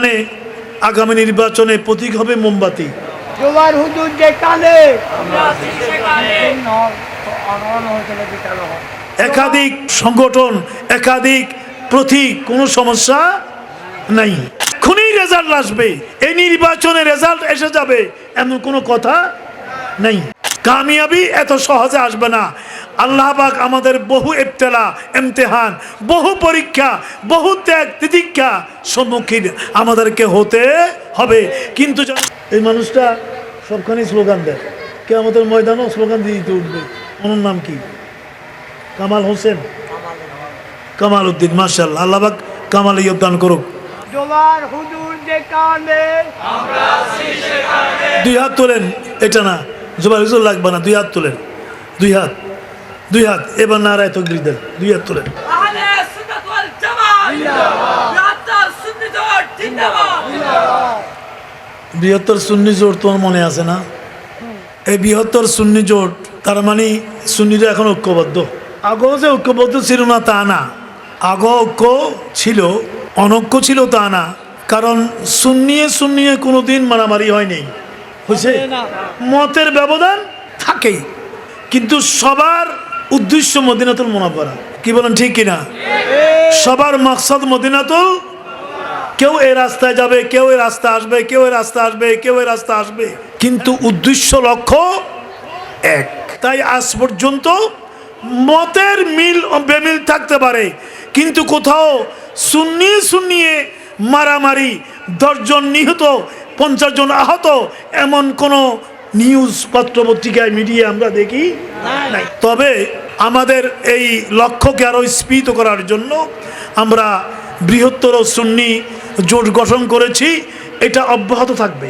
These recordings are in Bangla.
এখানে আগামী নির্বাচনে প্রতীক হবে মোমবাতি। জোয়ার হুজুর যে কানে একাধিক সংগঠন, একাধিক প্রতীক, কোনো সমস্যা নাই। এখনই রেজাল্ট আসবে, এই নির্বাচনে রেজাল্ট এসে যাবে এমন কোনো কথা নাই। কামিয়াবি এত সহজে আসবে না। আল্লাহ পাক আমাদের বহু ইবতিলা, ইমতিহান, বহু পরীক্ষা, বহু ত্যাগ তিতিক্ষা সম্মুখীন আমাদেরকে হতে হবে। কিন্তু এই মানুষটা সবখানে স্লোগান দেয়, কে আমাদের ময়দানও স্লোগান দিয়ে দিতে উঠবে। ওনার নাম কি? কামাল হোসেন, কামাল উদ্দিন। মাশাআল্লাহ, আল্লাহ পাক কামাল যোগদান করুক। জোয়ার হুজুর যে কানে দুই হাত তোলেন, এটা না জোবার হুজুর লাগবে না, দুই হাত তোলেন, দুই হাত, দুই হাত। এবার নারায় তাকবীর দেন, দুই হাত তোলেন। আহলে সুন্নাত ওয়াল জামাত জিন্দাবাদ, সুন্নি জোট জিন্দাবাদ। বৃহত্তর সুন্নি জোট তোমার মনে আছে না? এই বৃহত্তর সুন্নি জোট তার মানে সুন্নিরা এখন ঐক্যবদ্ধ। আগেও যে ঐক্যবদ্ধ ছিল না তা না, আগেও ঐক্য ছিল, অনৈক্য ছিল তা না। কারণ সুন্নিয়ে কোনোদিন মারামারি হয়নি, হয়েছে? মতের ব্যবধান থাকেই, কিন্তু সবার উদ্দেশ্য মদিনাতুল মুনাওয়ারা। কি বলেন, ঠিক কিনা? সবার মাকসাদ মদিনাতুল। কেউ এই রাস্তায় যাবে, কেউ এই রাস্তা আসবে, কেউ এই রাস্তা আসবে, কেউ এই রাস্তা আসবে, কিন্তু উদ্দেশ্য লক্ষ্য এক। তাই আজ পর্যন্ত মতের মিল ও বেমিল থাকতে পারে, কিন্তু কোথাও সুন্নিয়ে মারামারি, 10 জন নিহত, 50 জন আহত, এমন কোনো নিউজ পত্র পত্রিকায় মিডিয়া আমরা দেখি নাই। তবে আমাদের এই লক্ষ্যকে আরও স্ফীত করার জন্য আমরা বৃহত্তর সুন্নি জোট গঠন করেছি। এটা অব্যাহত থাকবে।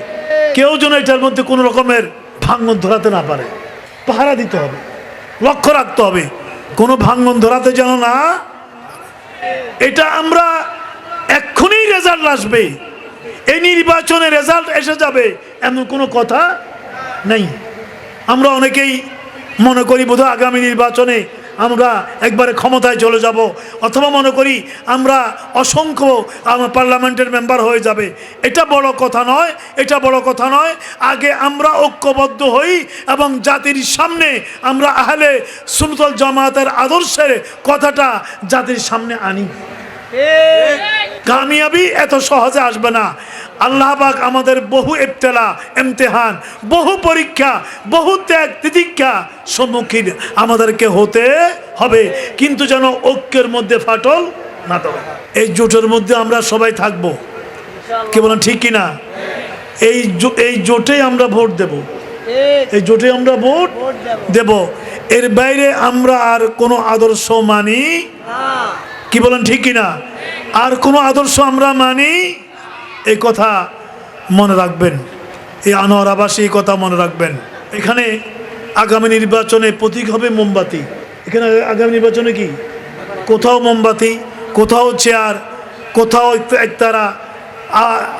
কেউ যেন এটার মধ্যে কোনো রকমের ভাঙন ধরাতে না পারে, পাহারা দিতে হবে, লক্ষ্য রাখতে হবে, কোনো ভাঙন ধরাতে যেন না। এটা আমরা এক্ষুনি রেজাল্ট আসবে, এই নির্বাচনে রেজাল্ট এসে যাবে এমন কোনো কথা নেই। আমরা অনেকেই মনে করি বোধহয় আগামী নির্বাচনে আমরা একবারে ক্ষমতায় চলে যাব, অথবা মনে করি আমরা অসংখ্য পার্লামেন্টের মেম্বার হয়ে যাবে। এটা বড় কথা নয়, এটা বড় কথা নয়। আগে আমরা ঐক্যবদ্ধ হই এবং জাতির সামনে আমরা আহলে সুন্নাতুল জামাতের আদর্শের কথাটা জাতির সামনে আনি। কামিয়াবি এত সহজে আসবে না। আল্লাহ পাক আমাদের বহু ইবতিলা, ইমতিহান, বহু পরীক্ষা, বহু ত্যাগ তিতিক্ষা সম্মুখীন আমাদেরকে হতে হবে, কিন্তু যেন ঐক্যের মধ্যে ফাটল না দেয়। এই জোটের মধ্যে আমরা সবাই থাকবো, কি বলেন, ঠিক কিনা? এই জোটে আমরা ভোট দেব, এই জোটে আমরা ভোট দেব। এর বাইরে আমরা আর কোনো আদর্শ মানি, কি বলেন, ঠিক কিনা? আর কোনো আদর্শ আমরা মানি, এই কথা মনে রাখবেন। এই আনোয়ার আবাসী এই কথা মনে রাখবেন। এখানে আগামী নির্বাচনে প্রতীক হবে মোমবাতি। এখানে আগামী নির্বাচনে কি, কোথাও মোমবাতি, কোথাও চেয়ার, কোথাও একতারা।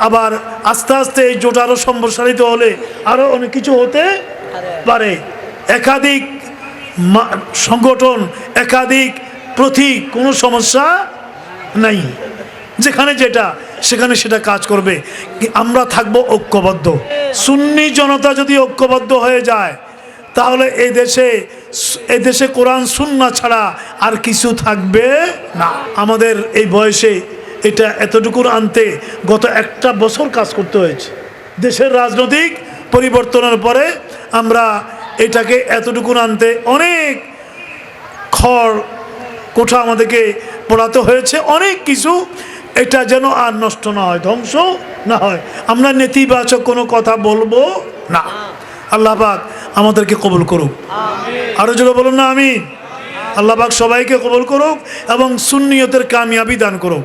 আবার আস্তে আস্তে এই জোট আরও সম্প্রসারিত হলে আরও অনেক কিছু হতে পারে। একাধিক সংগঠন, একাধিক প্রতীক, কোনো সমস্যা নাই। যেখানে যেটা সেখানে সেটা কাজ করবে। আমরা থাকবো ঐক্যবদ্ধ। সুন্নি জনতা যদি ঐক্যবদ্ধ হয়ে যায় তাহলে এই দেশে কোরআন সুন্নাহ ছাড়া আর কিছু থাকবে না। আমাদের এই বয়সে এটা এতটুকুর আনতে গত 1টা বছর কাজ করতে হয়েছে। দেশের রাজনৈতিক পরিবর্তনের পরে আমরা এটাকে এতটুকুর আনতে অনেক খড় কোঠা আমাদেরকে পড়াতে হয়েছে, অনেক কিছু। এটা যেন আর নষ্ট না হয়, ধ্বংস না হয়। আমরা নেতিবাচক কোনো কথা বলবো না। আল্লাহ পাক আমাদেরকে কবুল করুক। আরো জোরে বলুন না আমিন। আল্লাহ পাক সবাইকে কবুল করুক এবং সুন্নিয়তের কামিয়াবি দান করুক।